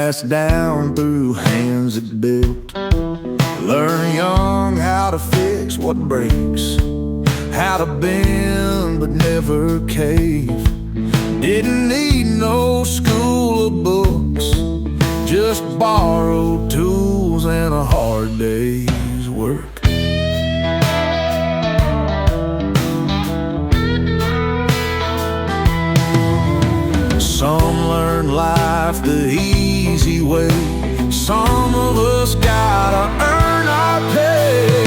passed down through hands that built. Learn young how to fix what breaks, how to bend but never cave. Didn't need no school or books, just borrowed tools and a hard day's work. Some learn life the easy way, some of us gotta earn our pay.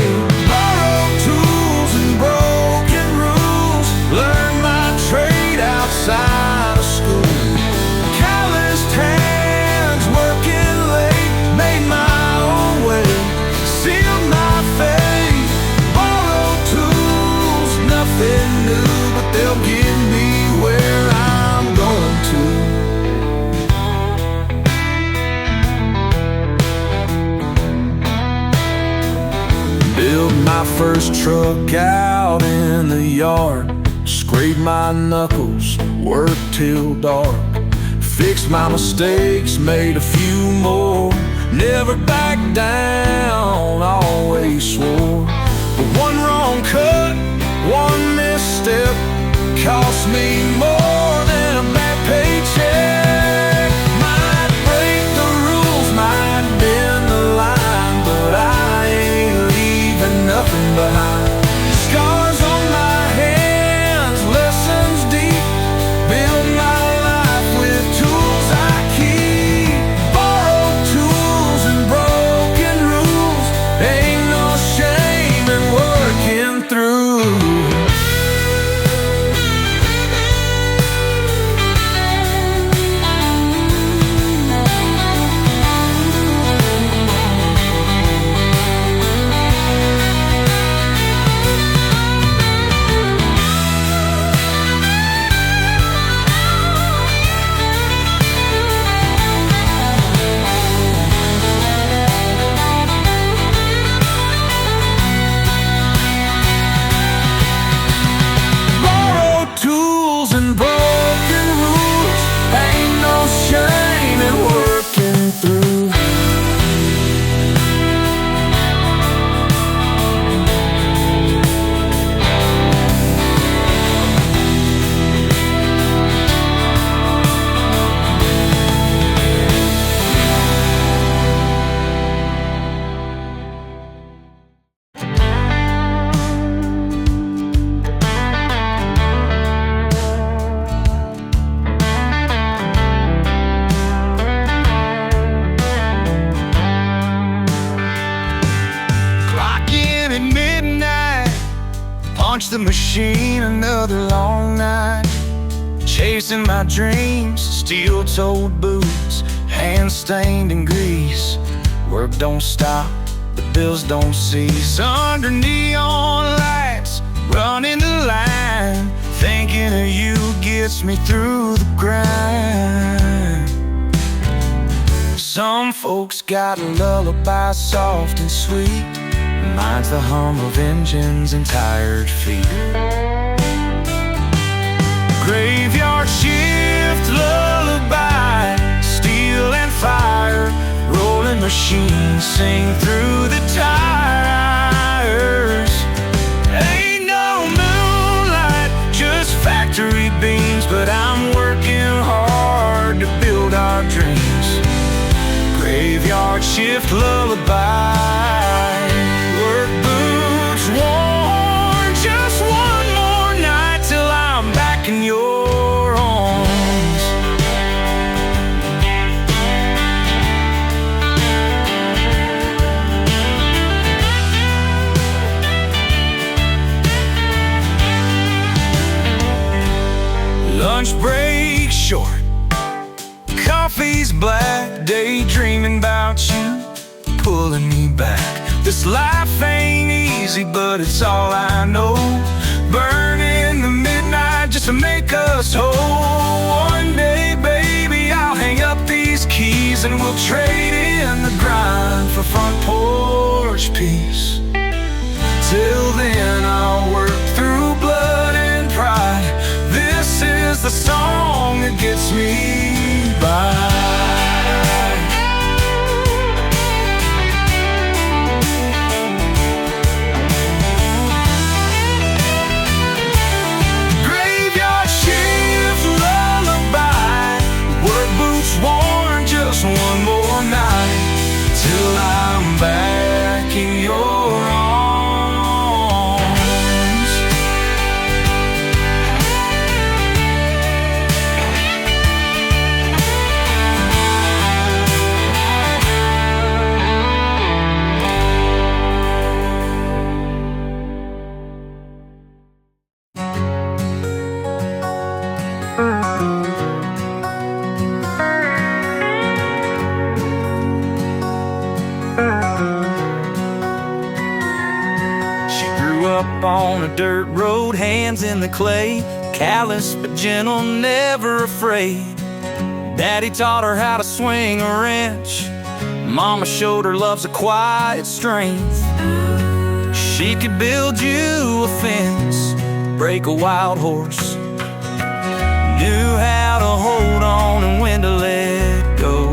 Borrowed tools and broken rules, learn my trade outside of school. Calloused hands working late, made my own way, sealed my fate. Borrowed tools, nothing new, but they'll get me where I'm going to. Built my first truck out in the yard, scraped my knuckles, worked till dark. Fixed my mistakes, made a few more. Never backed down, always swore. But one wrong cut, one misstep, cost me more than a bad paycheck. Might break the rules, might bend the line, but I ain't leaving nothing behind. Scars on my hands, lessons deep, build my life with tools I keep. Borrowed tools and broken rules, ain't no shame in working through. The machine, another long night, chasing my dreams, steel-toed boots, hands stained in grease. Work don't stop, the bills don't cease. Under neon lights, running the line, thinking of you gets me through the grind. Some folks got a lullaby soft and sweet, mine's the hum of engines and tired feet. Graveyard shift lullaby, steel and fire, rolling machines sing through the tires. Ain't no moonlight, just factory beams, but I'm working hard to build our dreams. Graveyard shift lullaby, work boots worn, just one more night till I'm back in your arms. Lunch break short, coffee's black, daydreaming about you, pulling me back. This life ain't easy, but it's all I know. Burning the midnight just to make us whole. One day, baby, I'll hang up these keys and we'll trade in the grind for front porch peace. Till then, I'll work through blood and pride. This is the song that gets me by. up on a dirt road, hands in the clay, callous but gentle, never afraid. Daddy taught her how to swing a wrench. Mama showed her love's a quiet strength. She could build you a fence, break a wild horse, knew how to hold on and when to let go.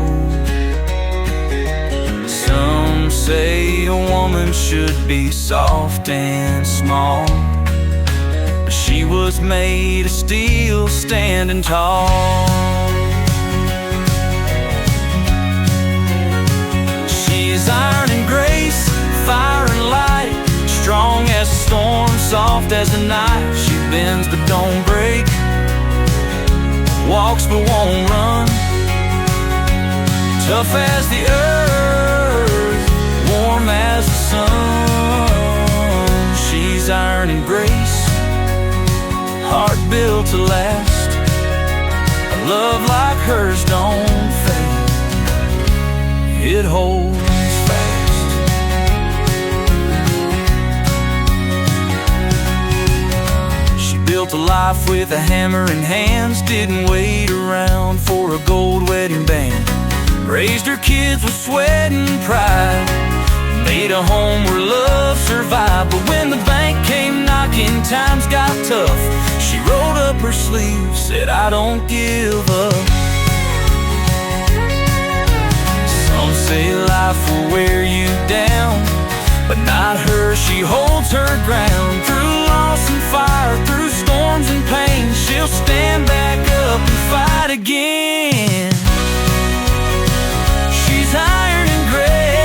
Some say a woman should be soft and small, but she was made of steel, standing tall. She's iron and grace, fire and light, strong as a storm, soft as a knife. She bends but don't break, walks but won't run, tough as the earth, warm as the sun. She's iron and grace, heart built to last. A love like hers don't fade, it holds fast. She built a life with a hammer in hands, didn't wait around for a gold wedding band. Raised her kids with sweat and pride, made a home where love survived. But when the bank came knocking, times got tough, she rolled up her sleeves, said, I don't give up. Some say life will wear you down, but not her, she holds her ground. Through loss and fire, through storms and pain, she'll stand back up and fight again. She's iron and grace,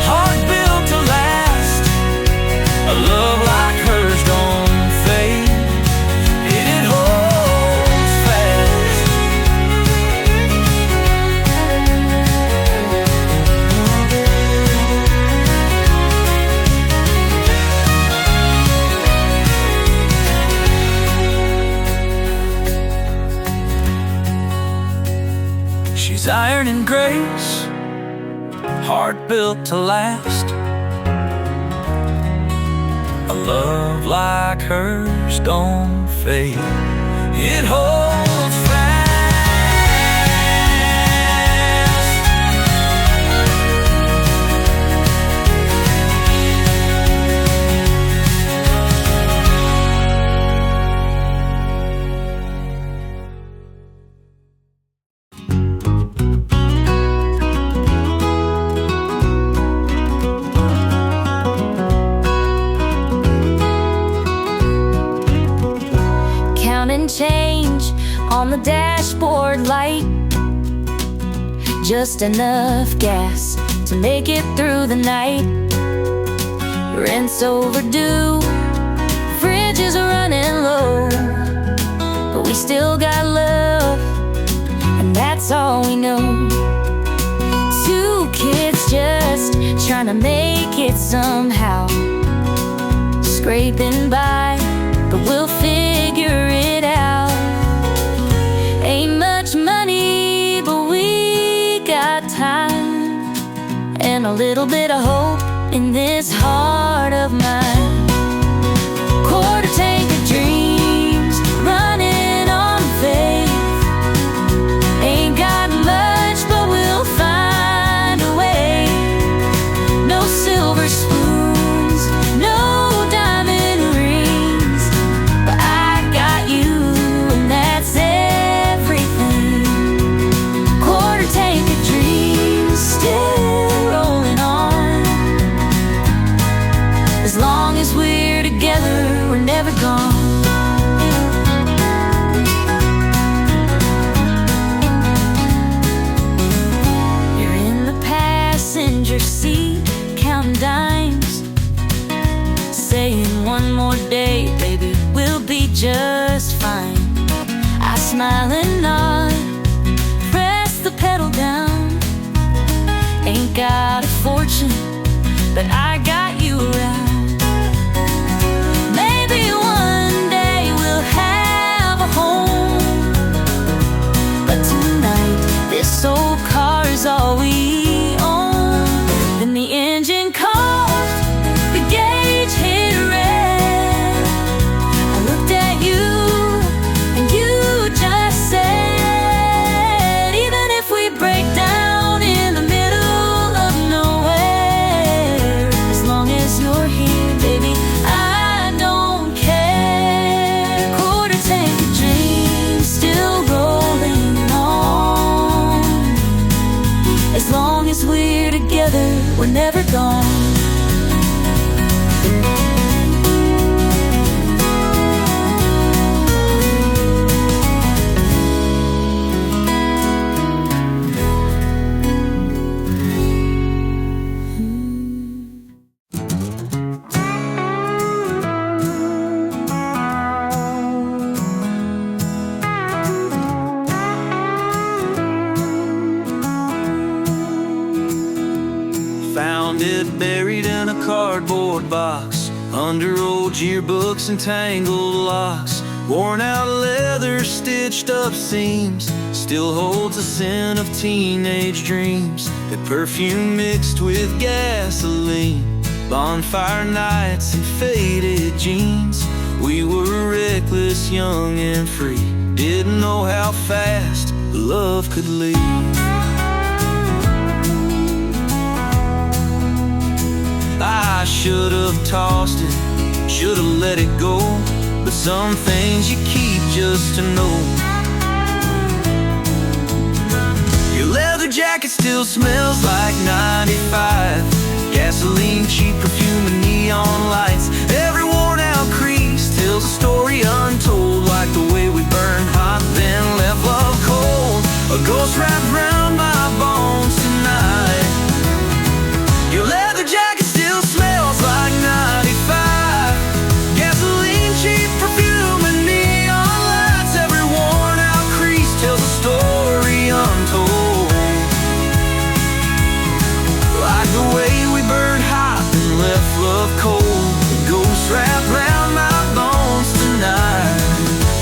heart built to last. A love like hers don't fade, it holds fast. She's iron and grace, heart built to last. A love like hers don't fade, it holds fast. Counting change on the dashboard light, just enough gas to make it through the night. Rent's overdue, fridge is running low, but we still got love, and that's all we know. Two kids just trying to make it somehow, scraping by, but we'll figure it out. Ain't much money, but we got time, and a little bit of hope in this heart of mine. Quarter tank of dreams, running on faith. Ain't got much, but we'll find a way. No silver spoons, no diamond rings, but I got you, and that's everything. Quarter tank of dreams, still rolling on. As long as we're together, we're never gone. You're in the passenger seat, counting dimes, saying one more day, baby, we'll be just fine. I smile and nod, press the pedal down. Ain't got a fortune, but I got you around. Maybe one day we'll have a home, but tonight this old car's all we own. Then the engine calls, the gauge hit we're never gone. Found it buried in a cardboard box, under old yearbooks and tangled locks. Worn out leather, stitched up seams, still holds a scent of teenage dreams. That perfume mixed with gasoline, bonfire nights and faded jeans. We were reckless, young and free, didn't know how fast love could leave. I should have tossed it, should have let it go, but some things you keep just to know. Your leather jacket still smells like 95, gasoline, cheap perfume and neon lights. Every worn out crease tells a story untold, like the way we burned hot then left love cold. A ghost wrapped around my bones tonight. Your leather jacket still smells like 95, gasoline, cheap perfume and neon lights. Every worn out crease tells a story untold, like the way we burned hot and left love cold. A ghost wrapped around my bones tonight.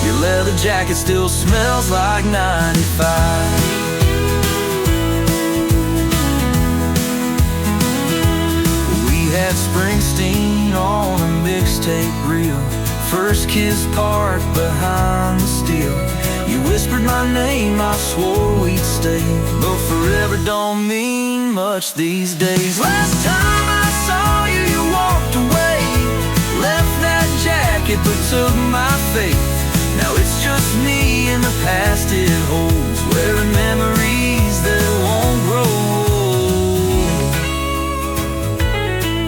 Your leather jacket still smells like 95. Had Springsteen on a mixtape reel, first kiss parked behind the steel. You whispered my name, I swore we'd stay, but forever don't mean much these days. Last time I saw you, you walked away, left that jacket but took my faith. Now it's just me and the past it holds, wearing memories that won't grow.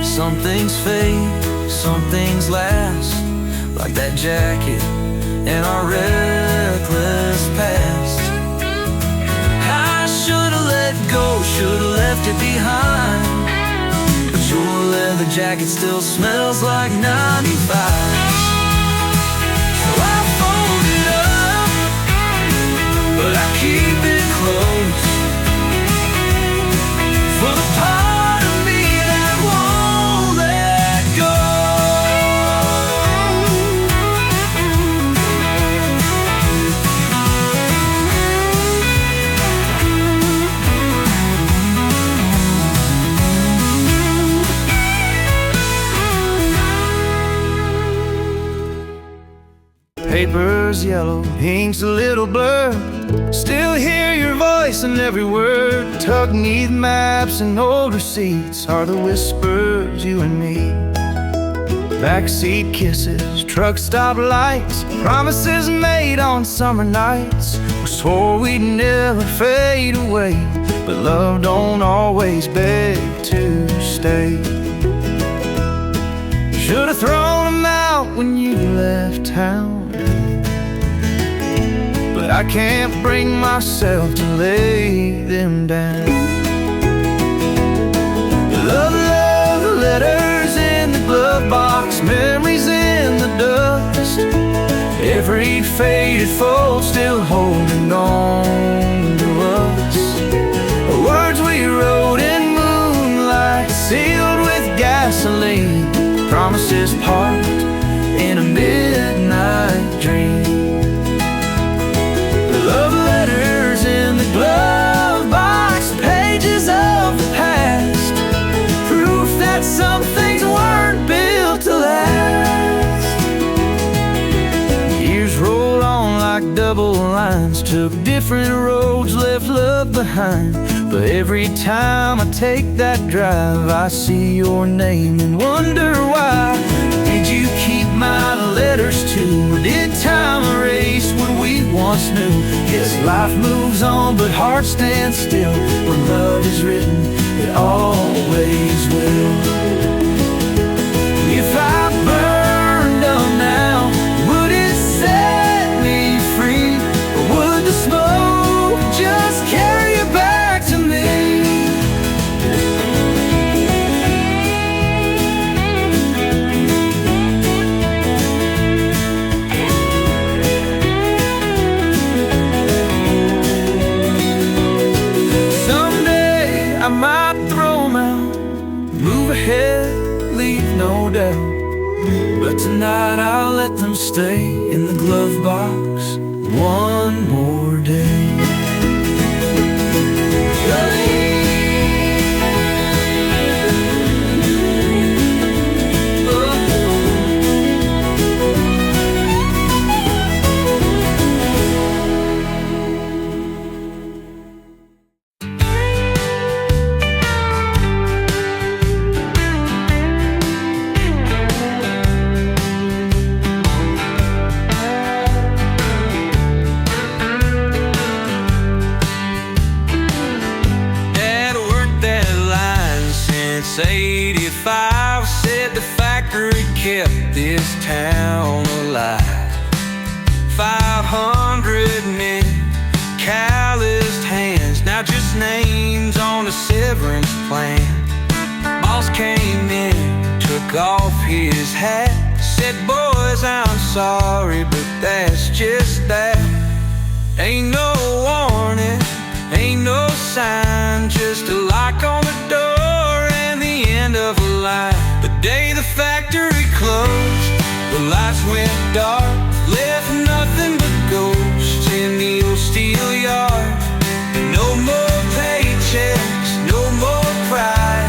Some things fade, some things last, like that jacket and our reckless past. I should've let go, should've left it behind, but your leather jacket still smells like 95. So I fold it up, but I keep it close, for the part of me that won't let go. Paper's yellow, ink's a little blur, still hear your voice in every word. Tucked neath maps and old receipts are the whispers, you and me. Backseat kisses, truck stop lights, promises made on summer nights. We swore we'd never fade away, but love don't always beg to stay. Should've thrown them out when you left town, but I can't bring myself to lay them down. Love, love letters in the glove box, memories in the dust. Every faded fold still holding on to us. Words we wrote in moonlight, sealed with gasoline. Promises parked in a midnight dream. Love letters in the glove box, pages of the past, proof that some things weren't built to last. Years roll on like double lines, took different roads, left love behind. But every time I take that drive, I see your name and wonder why. Did you keep my letters too, or did time erase what we once knew? Guess life moves on, but hearts stand still when love is written. It it always will. If I burned up now, would it set me free? Or would the smoke just carry it back to me? I might throw 'em out, move ahead, leave no doubt. But tonight I'll let them stay in the glove box one more day. Since 85, said the factory kept this town alive. 500 men, calloused hands, now just names on a severance plan. Boss came in, took off his hat, said, boys, I'm sorry, but that's just that. Ain't no warning, ain't no sign, just a lock on the door, end of a line. The day the factory closed, the lights went dark, left nothing but ghosts in the old steel yard. No more paychecks, no more pride,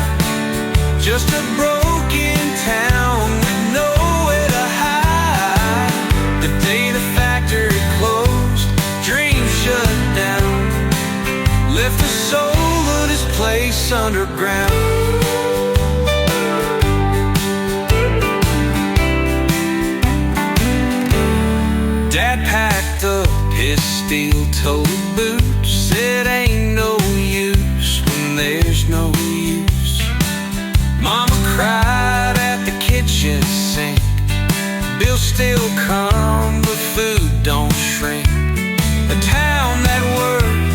just a broken town with nowhere to hide. The day the factory closed, dreams shut down, left the soul of this place underground. Dad packed up his steel-toed boots, said ain't no use when there's no use. Mama cried at the kitchen sink, bills still come but food don't shrink. A town that worked,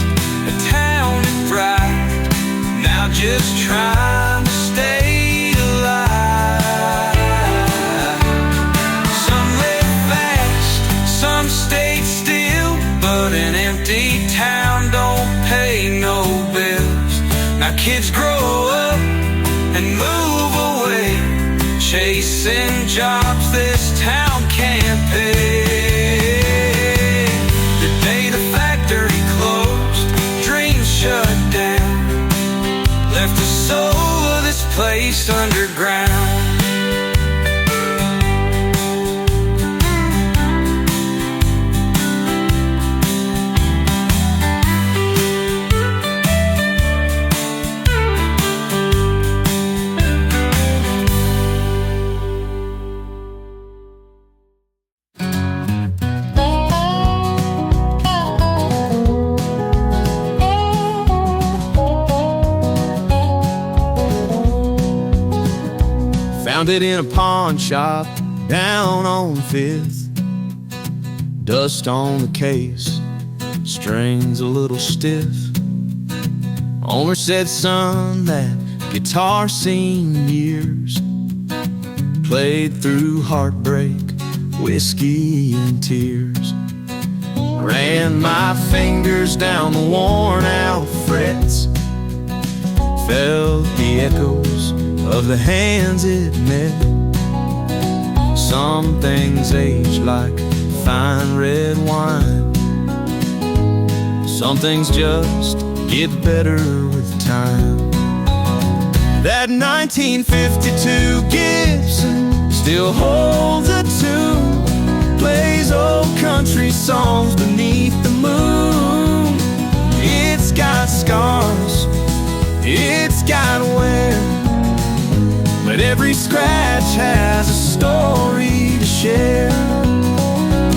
a town that thrived, now just trying to stay alive. Some stayed still, but an empty town don't pay no bills. Now kids grow up and move away, chasing jobs this town can't pay. The day the factory closed, dreams shut down, left the soul of this place underground. Found it in a pawn shop down on 5th. Dust on the case, strings a little stiff. Owner said, son, that guitar seen years, played through heartbreak, whiskey and tears. Ran my fingers down the worn out frets, felt the echoes of the hands it met. Some things age like fine red wine, some things just get better with time. That 1952 Gibson still holds a tune, plays old country songs beneath the moon. It's got scars, it's got wear, but every scratch has a story to share.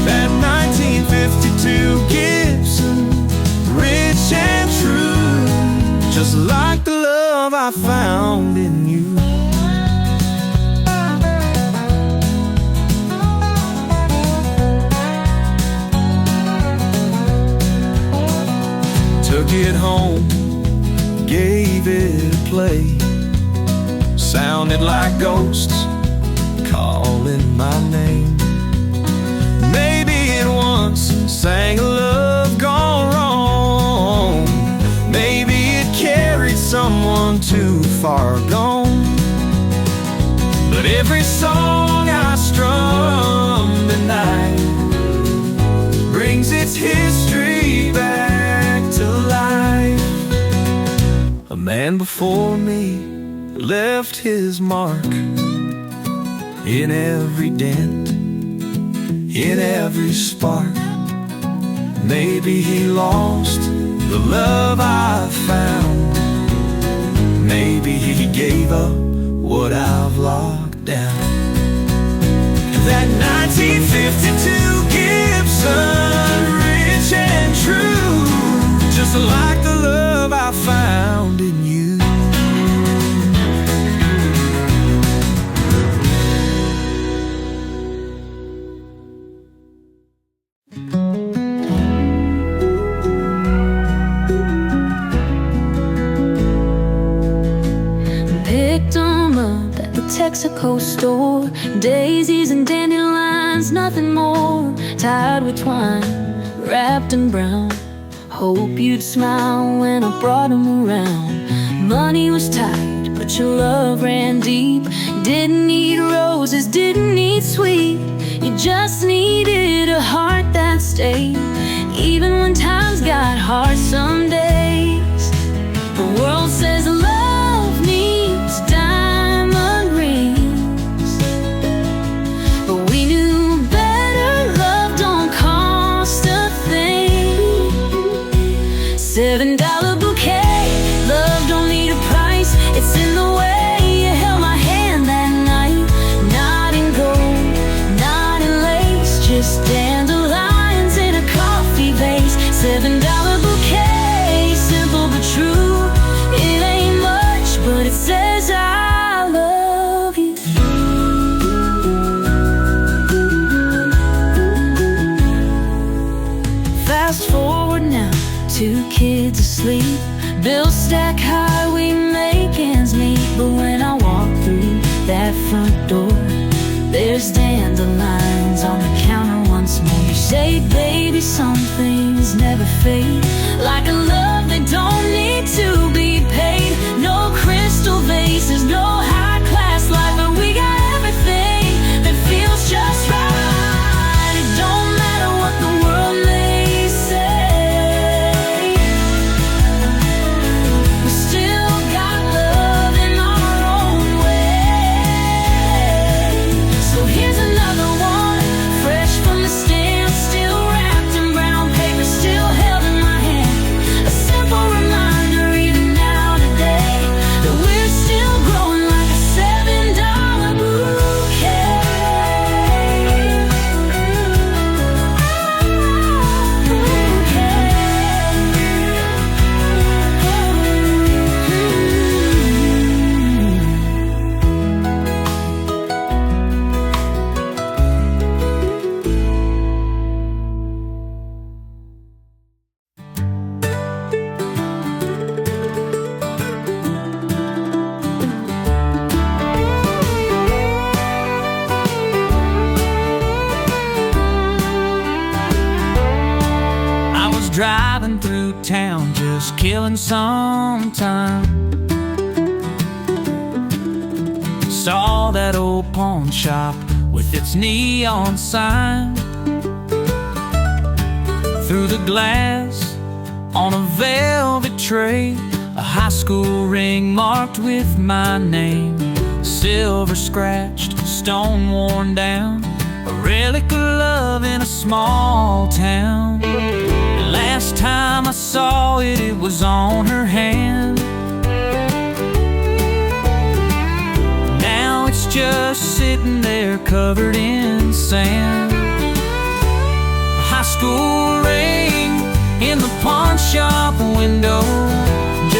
That 1952 Gibson, rich and true, just like the love I I found in you. Took it home, gave it a play. Sounded like ghosts calling my name. Maybe it once sang a love gone wrong. Maybe it carried someone too far gone. But every song I strum tonight brings its history back to life. A man before me left his mark in every dent, in every spark. Maybe he lost the love I found. Maybe he gave up what I've locked down. That 1952 Gibson, rich and true, just like the love I found in you. Texaco store, daisies and dandelions, nothing more. Tied with twine, wrapped in brown. Hope you'd smile when I brought them around. Money was tight, but your love ran deep. Didn't need roses, didn't need sweet. You just needed a heart that stayed, even when times got hard some days. The world says love needs diamond rings, but we knew better. Love don't cost a thing. $7 bouquet, love don't need a price. It's in the way you held my hand that night. Not in gold, not in lace, just dandelions in a coffee vase. $7 bouquet, simple but true. It ain't much, but it says I love you. Fast forward now, 2 kids asleep. Bills stack high, we make ends meet. But when I walk through that front door, there's dandelions on the counter once more. You say, baby, some things never fade, like a love that don't need to be paid. No crystal vases, no high class life, but we got everything that feels just right. It don't matter what the world may say, we still got love in our own way. So here's another one, fresh from the stand, still wrapped in brown paper, still held in my hand. A simple reminder, even now today, that we're still growing like a $7 bouquet. I was driving through town, just killing some time. Saw that old pawn shop with its neon sign. Through the glass, on a velvet tray, a high school ring marked with my name. Silver scratched, stone worn down, a relic of love in a small town. Last time I saw it, it was on her hand. Now it's just sitting there covered in sand. A high school ring in the pawn shop window,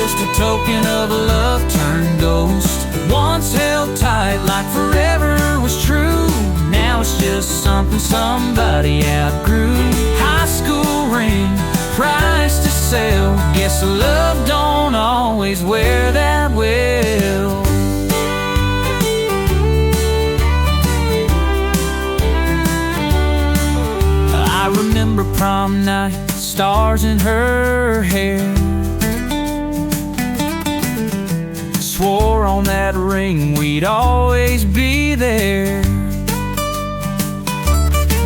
just a token of a love turned ghost. Once held tight like forever was true, now it's just something somebody outgrew. High school ring, price to sell, guess love don't always wear that well. I remember prom night, stars in her hair. Swore on that ring we'd always be there.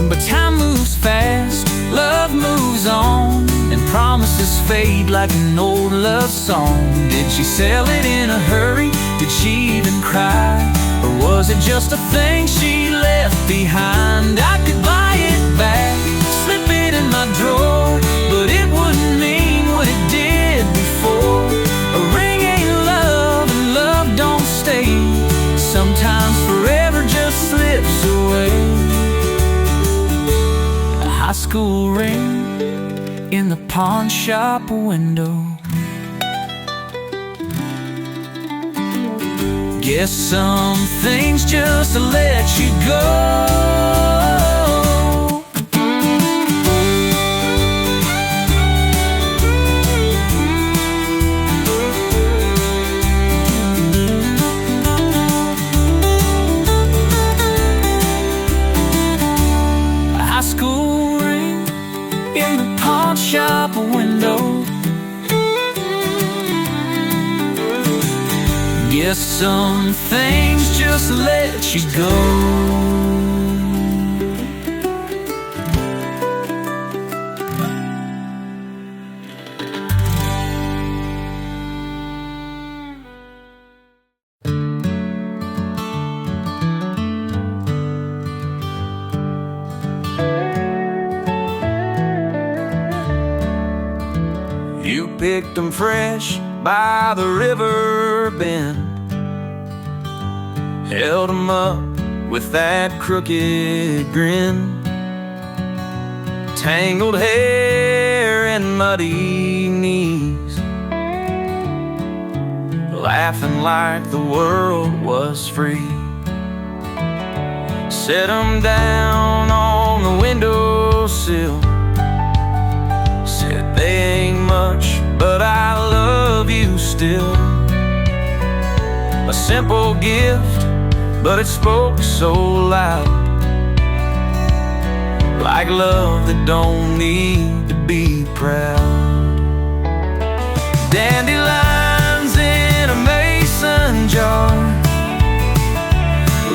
But time moves fast, love moves on, and promises fade like an old love song. Did she sell it in a hurry? Did she even cry? Or was it just a thing she left behind? I could buy it back, slip it in my drawer, but it wouldn't mean what it did before. A ring ain't love, and love don't stay. Sometimes forever just slips away. A high school ring in the pawn shop window. Guess some things just let you go. A high school ring in the pawn shop window. Guess some things just let you go. You picked them fresh by the river bend, held them up with that crooked grin. Tangled hair and muddy knees, laughing like the world was free. Set them down on the windowsill, said they ain't much, but I love you still. A simple gift, but it spoke so loud, like love that don't need to be proud. Dandelions in a mason jar.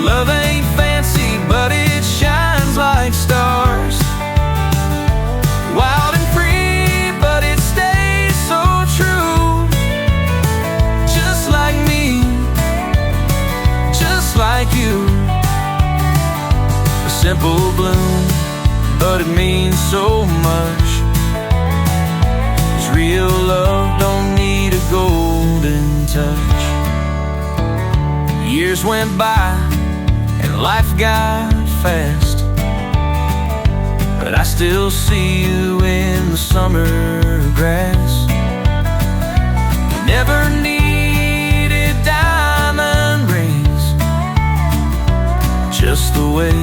Love ain't fancy, but it shines like stars. Wild and free, but it stays so true. Just like me, just like you. A simple bloom, but it means so much. 'Cause real love don't need a golden touch. Years went by and life got fast, but I still see you in the summer grass. Never needed diamond rings, just the way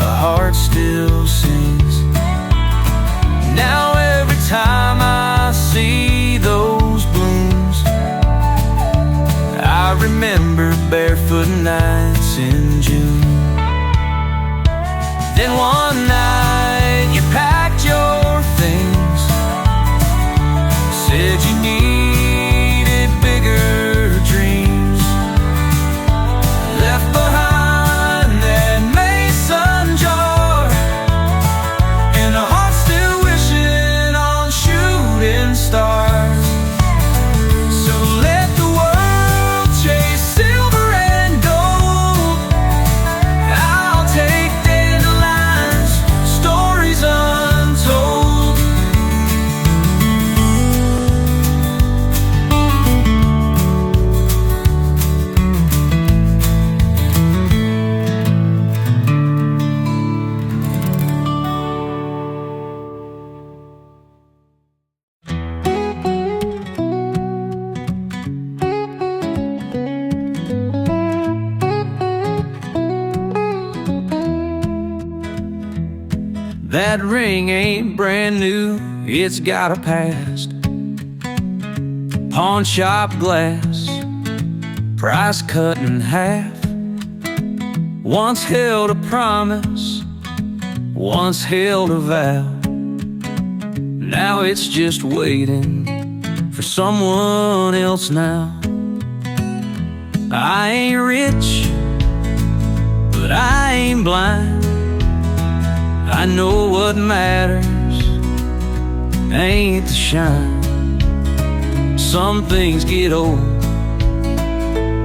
a heart still sings. Now every time I see those blooms, I remember barefoot nights in June. Then one night you packed your things, said you needed bigger dreams. Left behind that mason jar, and a heart still wishing on shooting stars. So let the world chase silver and gold. I'll take dandelions That ring ain't brand new, it's got a past. Pawn shop glass, price cut in half. Once held a promise, once held a vow. Now it's just waiting for someone else now. I ain't rich, but I ain't blind. I know what matters ain't the shine. Some things get old,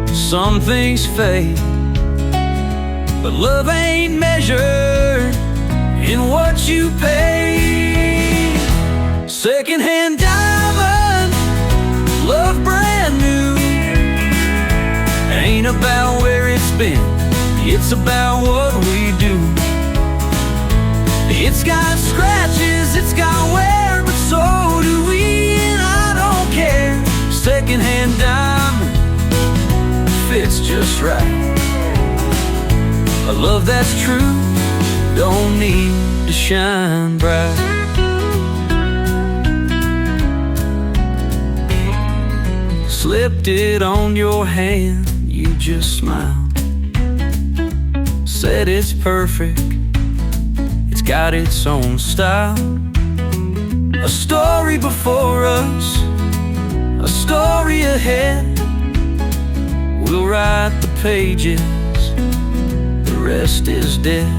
some things fade, but love ain't measured in what you pay. Secondhand diamond, love brand new. Ain't about where it's been, it's about what we do. It's got scratches, it's got wear, but so do we, and I don't care. Secondhand diamond fits just right. A love that's true don't need to shine bright. Slipped it on your hand, you just smiled. Said it's perfect, it's got its own style. A story before us, a story ahead. We'll write the pages, the rest is dead.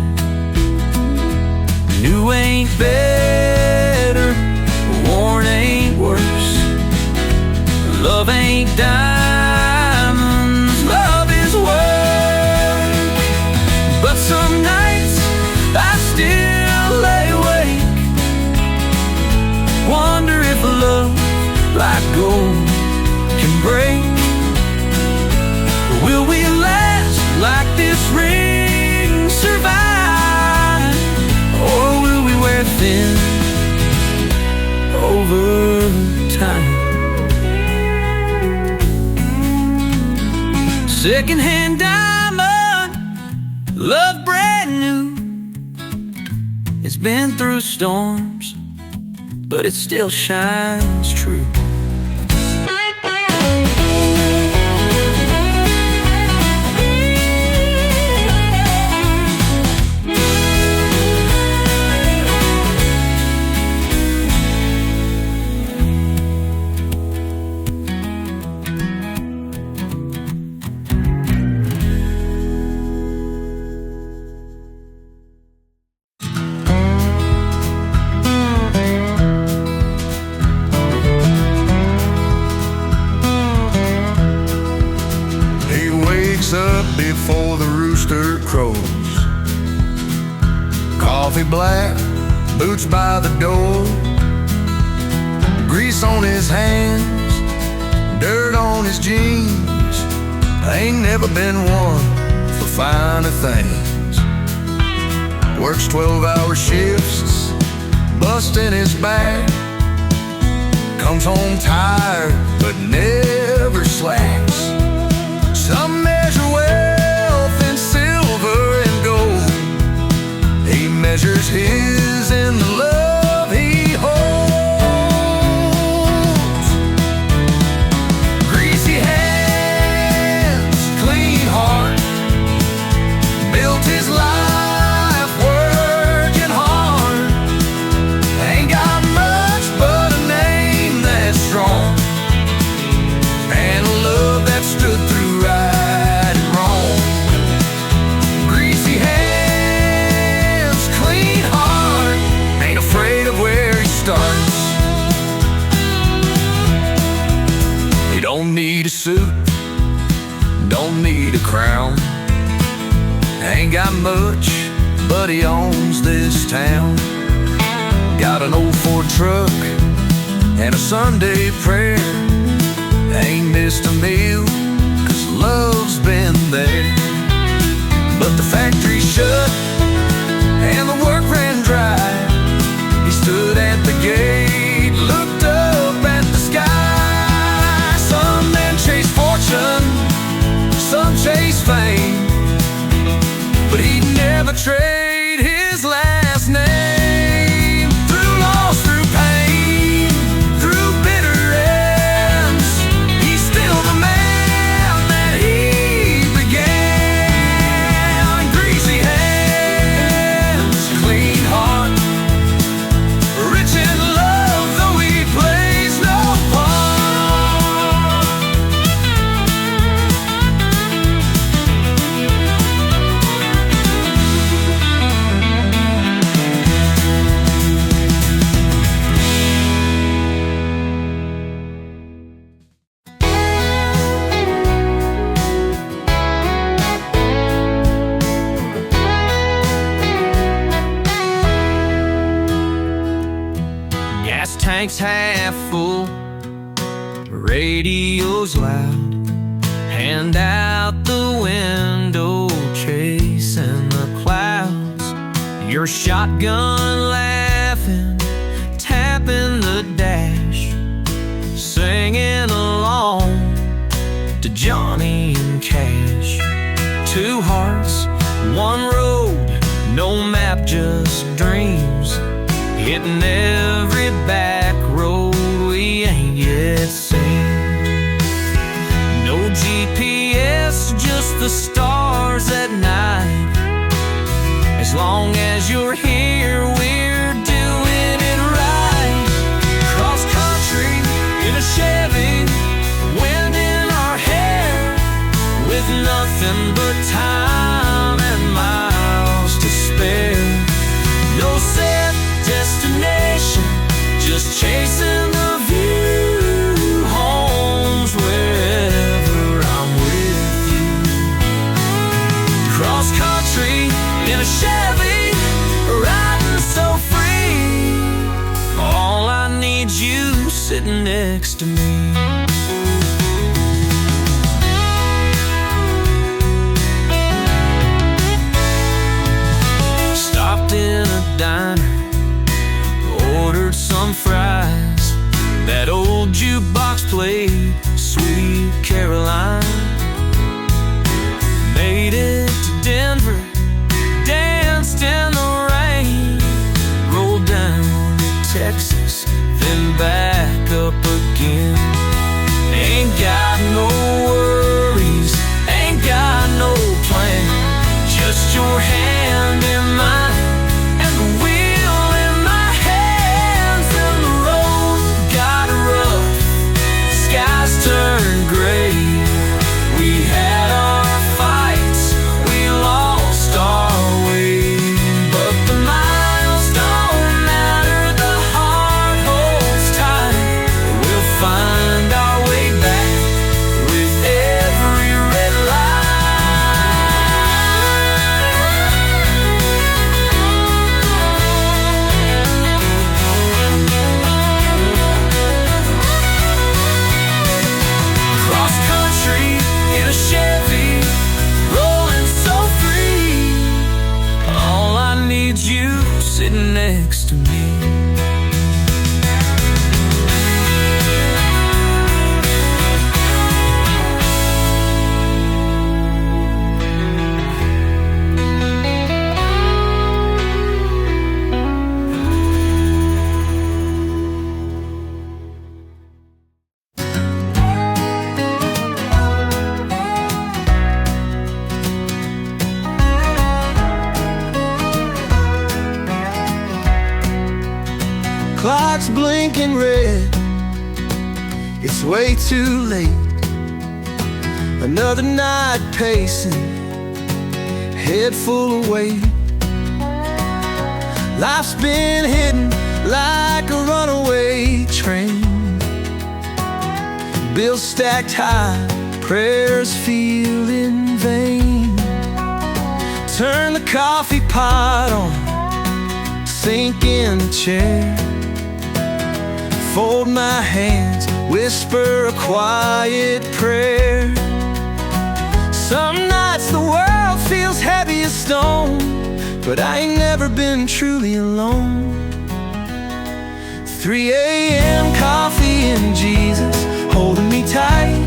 New ain't better, worn ain't worse. Love ain't diamonds, love is work. But some nights I still lay awake, wonder if a love like gold can break. Will we last like this ring survive, or will we wear thin over time? Secondhand diamond, love brand new. It's been through storms, but it still shines true. Up before the rooster crows, coffee black, boots by the door, grease on his hands, dirt on his jeans. Ain't never been one for finer things. Works 12-hour shifts, busting his back. Comes home tired, but never slacks. Some measure wealth in silver and gold. He measures his in the love he holds. Greasy hands, clean heart, built his life working hard. Ain't got much but a name that's strong, and a love that stood through right and wrong. Greasy hands, clean heart, ain't afraid of where he starts. He don't need a suit, don't need a crown. Ain't got much, but he owns this town. Got an old Ford truck and a Sunday prayer. Ain't missed a meal, love's been there. But the factory shut and the work ran dry. He stood at the gate, looked up at the sky. Some men chase fortune, some chase fame, but he'd never trade his last name. tank's half full, radio's loud, hand out the window, chasing the clouds. Your shotgun laughing, tapping the dash, singing along to Johnny and Cash. Two hearts, one road, no map, just dreams, hitting every back road we ain't yet seen. No GPS, just the stars at night. As long as you're here, we're doing it right. Cross country in a Chevy, wind in our hair, with nothing but time and miles to spare. No set destination, just chasing the view. Home's wherever I'm with you. Cross country in a Chevy, riding so free. All I need's you sitting next to me. Stopped in a diner, ordered some fries. That old jukebox played Sweet Caroline. Made it to Denver, danced in the rain, rolled down to Texas, then back up again. Ain't got no worries, ain't got no plan, just your hand in mine and the wheel in my hands. And the road got rough, skies turned gray. We had our fights, we lost our way, but the miles don't matter, the heart holds tight. We'll find our way back with every red Cross country in a Chevy, rolling so free. All I need's you sitting next to me. Clock's blinking red, it's way too late. Another night pacing, head full of weight. Life's been hidden like a runaway train, bills stacked high, prayers feel in vain. Turn the coffee pot on, sink in a chair, fold my hands, whisper a quiet prayer. Some nights the world feels heavy as stone, but I ain't never been truly alone. 3 a.m. coffee and Jesus holding me tight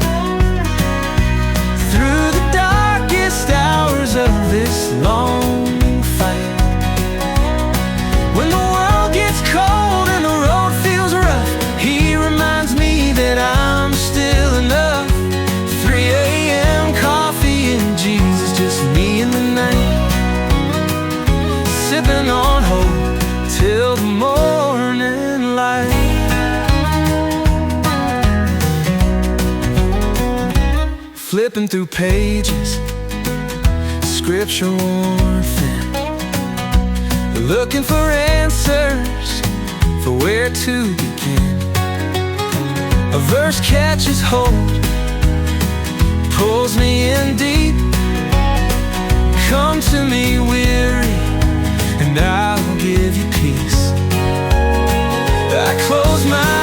through the darkest hours of this long fight. When the world gets cold and the road feels rough, He reminds me that I'm still enough. 3 a.m. coffee and Jesus, just me and the night, sipping on hope till the morning light. Flipping through pages, scripture worn thin, looking for answers, for where to begin. A verse catches hold, pulls me in deep. Come to me weary, and I'll give you peace. I close my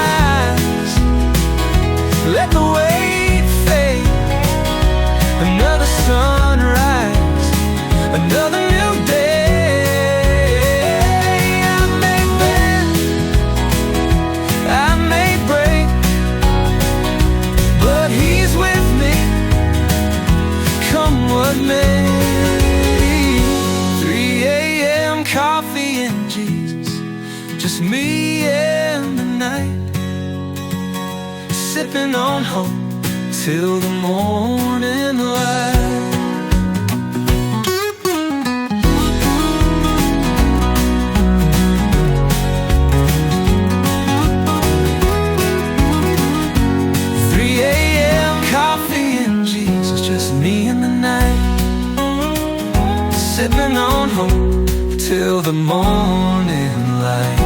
just me and the night, sipping on hope till the morning light. 3 a.m. coffee and Jesus, just me and the night, sipping on hope till the morning light.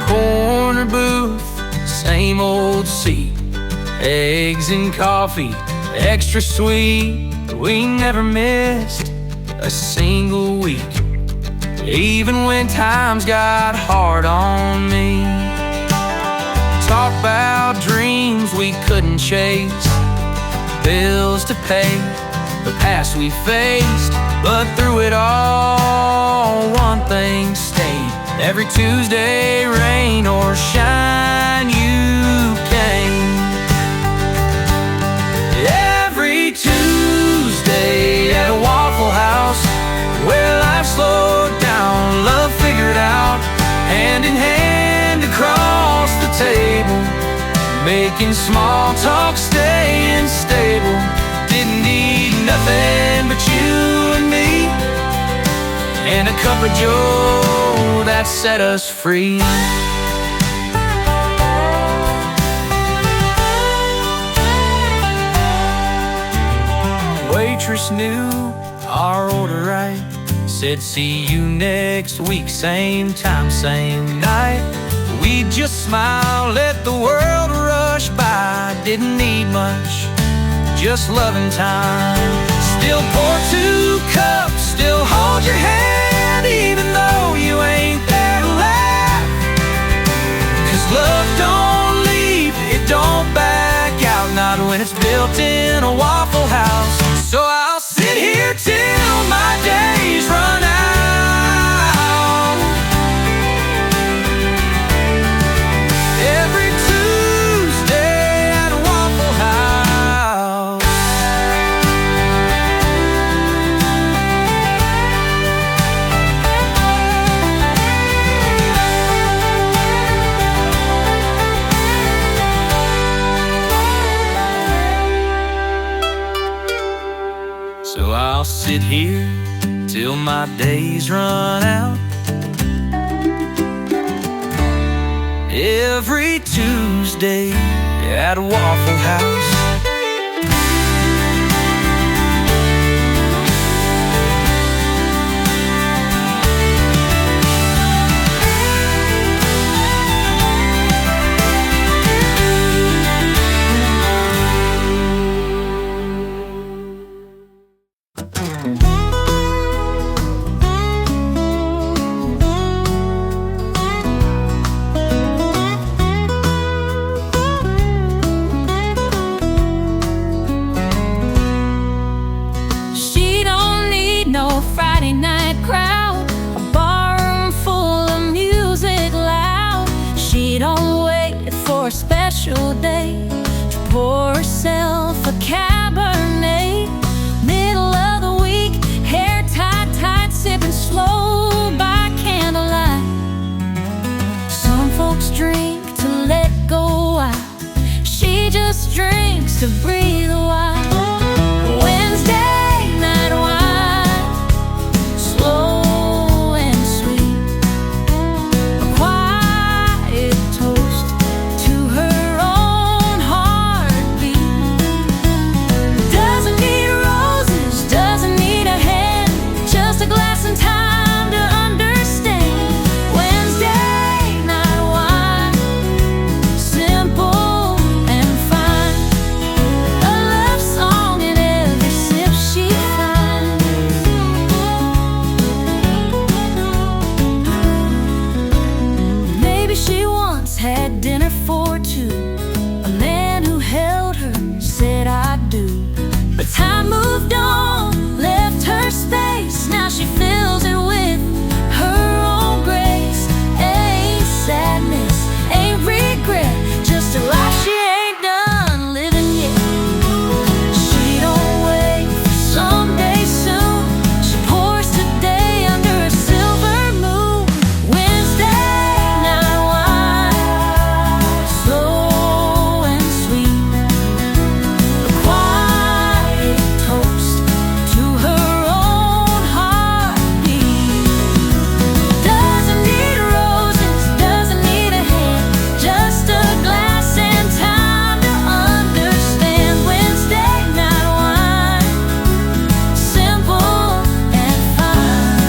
Corner booth, same old seat, eggs and coffee, extra sweet. We never missed a single week, even when times got hard on me. Talk about dreams we couldn't chase, bills to pay, the past we faced. But through it all, one thing stayed: every Tuesday, rain or shine, you came. Every Tuesday at a Waffle House, where life slowed down, love figured out, hand in hand across the table, making small talk, staying stable. Didn't need nothing but you and me, and a cup of joe that set us free. Waitress knew our order right, said see you next week, same time, same night. We just smile, let the world rush by. Didn't need much, just loving time. Still pour 2 cups, still hold your hand, even though you ain't there to laugh. 'Cause love don't leave, it don't back out, not when it's built in a Waffle House. So I'll sit here till my days run out. Every Tuesday at a Waffle House. So I'll sit here till my days run out. Every Tuesday at a Waffle House. Day to pour herself a Cabernet. Middle of the week, hair tied, tight, sipping slow by candlelight. Some folks drink to let go out, she just drinks to breathe a while. Wednesday night wine, slow and sweet, a quiet toast to her own heartbeat. Doesn't need roses, doesn't need a hand, just a glass and time to understand. Wednesday night wine, simple and fine, a love sadness, ain't regret, just a life she ain't done living yet. She don't wait for someday soon, she pours today under a silver moon. Wednesday night wine, slow and sweet, a quiet toast to her own heartbeat. Doesn't need roses, doesn't need a hand, just a glass and time to understand. Wednesday night wine, simple and fine,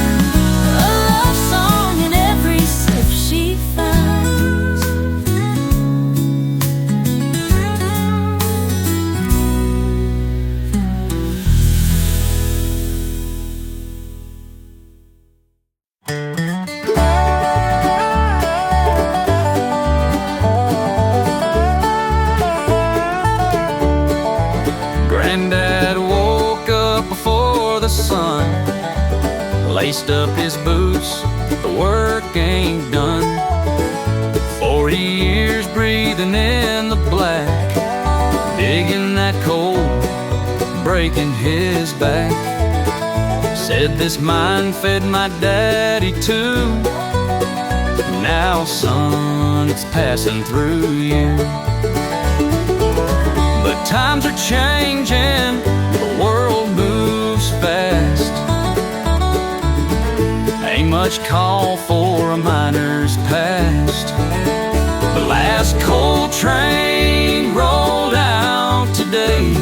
a love song in every sip she finds. Granddad woke up before the sun, laced up his boots, the work ain't done. 40 years breathing in the black, digging that coal, breaking his back. Said this mine fed my daddy too. Now son, it's passing through you. But times are changing, the world moves fast. Ain't much call for a miner's past. The last coal train rolled out today,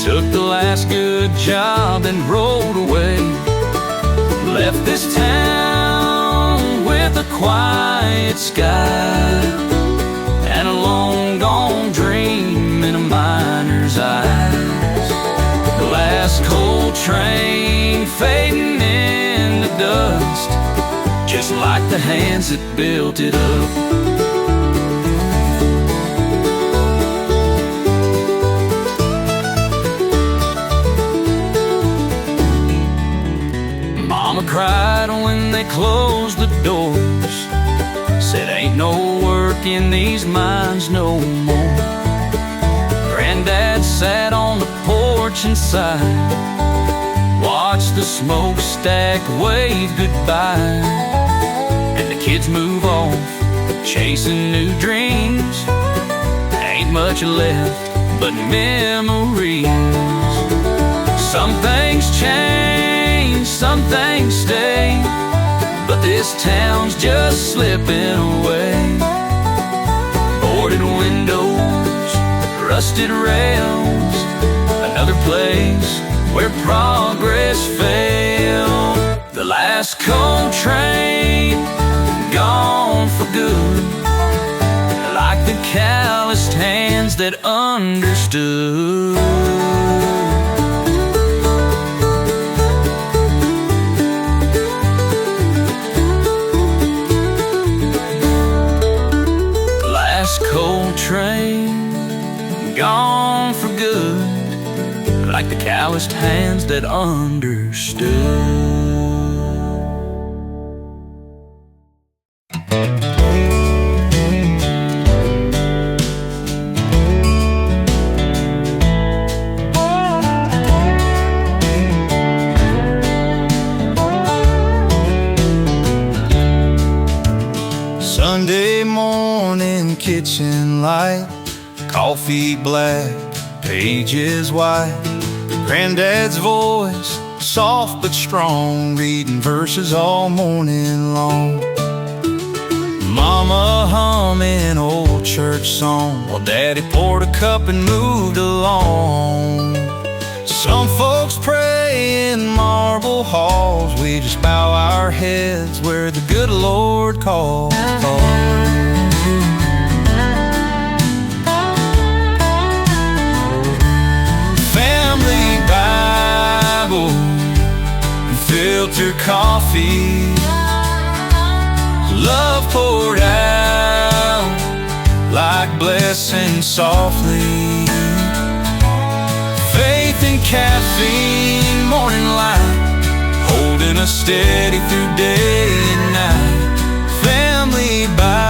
took the last good job and rolled away. Left this town with a quiet sky and a long gone dream in a miner's eyes. The last coal train fading into dust, just like the hands that built it up. Mama cried when they closed the doors, said ain't no work in these mines no more. Granddad sat on the porch and sighed, watched the smokestack wave goodbye, and the kids move off, chasing new dreams. Ain't much left but memories. Some things change, some things stay, but this town's just slipping away. Boarded windows, rusted rails, another place where progress failed. The last coal train gone for good, like the calloused hands that understood. Coal train gone for good, like the calloused hands that understood. Sunday morning, kitchen light, coffee black, pages white. Granddad's voice, soft but strong, reading verses all morning long. Mama humming old church song, while Daddy poured a cup and moved along. Some folks pray in marble halls, we just bow our heads where the good Lord calls. Family Bible and filter coffee, love poured out like blessings softly. Faith and caffeine, morning light, holding us steady through day and night. Family Bible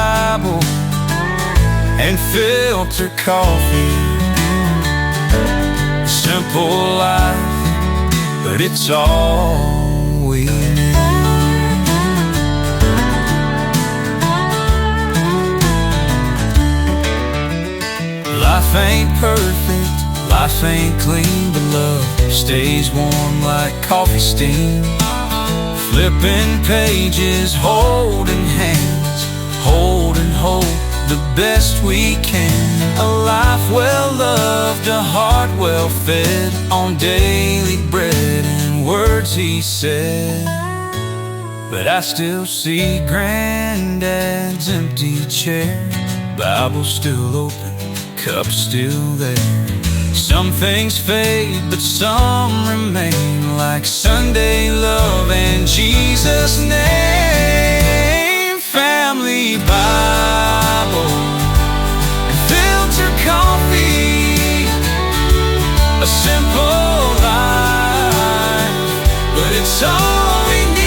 filter coffee. Simple life, but it's all we need. Life ain't perfect, life ain't clean, but love stays warm like coffee steam. Flipping pages, holding hands, holding hope the best we can. A life well loved, a heart well fed on daily bread and words he said. But I still see Granddad's empty chair, Bible still open, cup still there. Some things fade, but some remain, like Sunday love and Jesus' name. Family Bible and filter coffee, a simple life, but it's all we need.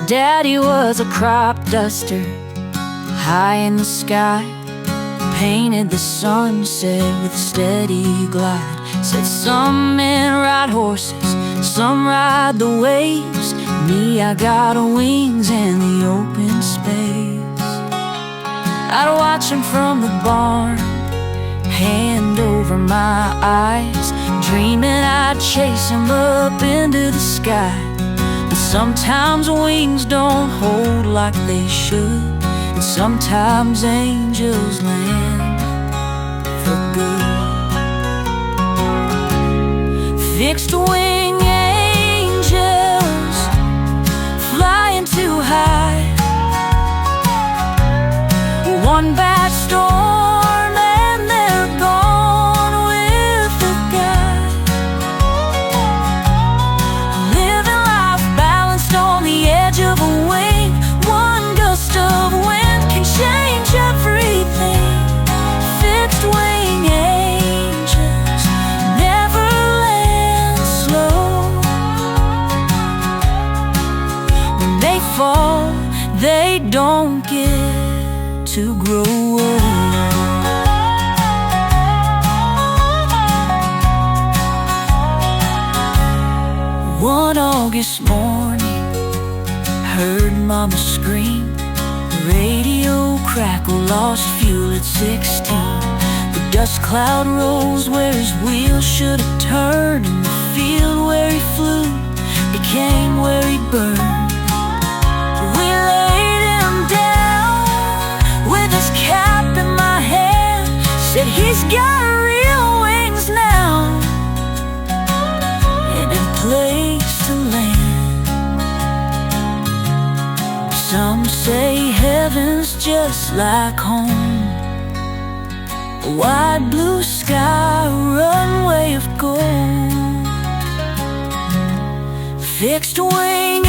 Daddy was a crop duster, high in the sky. Painted the sunset with a steady glide. Said some men ride horses, some ride the waves. Me, I got wings and the open space. I'd watch him from the barn, hand over my eyes, dreaming I'd chase him up into the sky. But sometimes wings don't hold like they should, and sometimes angels land for good. Fixed wing angels flying too high. One bad storm and they're gone with the guy. Living life balanced on the edge of a wave. One gust of wind can change everything. Fixed wing angels never land slow. When they fall, they don't get to grow old. One August morning, heard Mama scream. The radio crackle, lost fuel at 16. The dust cloud rose where his wheels should have turned, and the field where he flew became where he burned. We laid him down with his cap in my hand, said he's got real wings now and a place to land. Some say heaven's just like home, a wide blue sky, a runway of gold. Fixed wing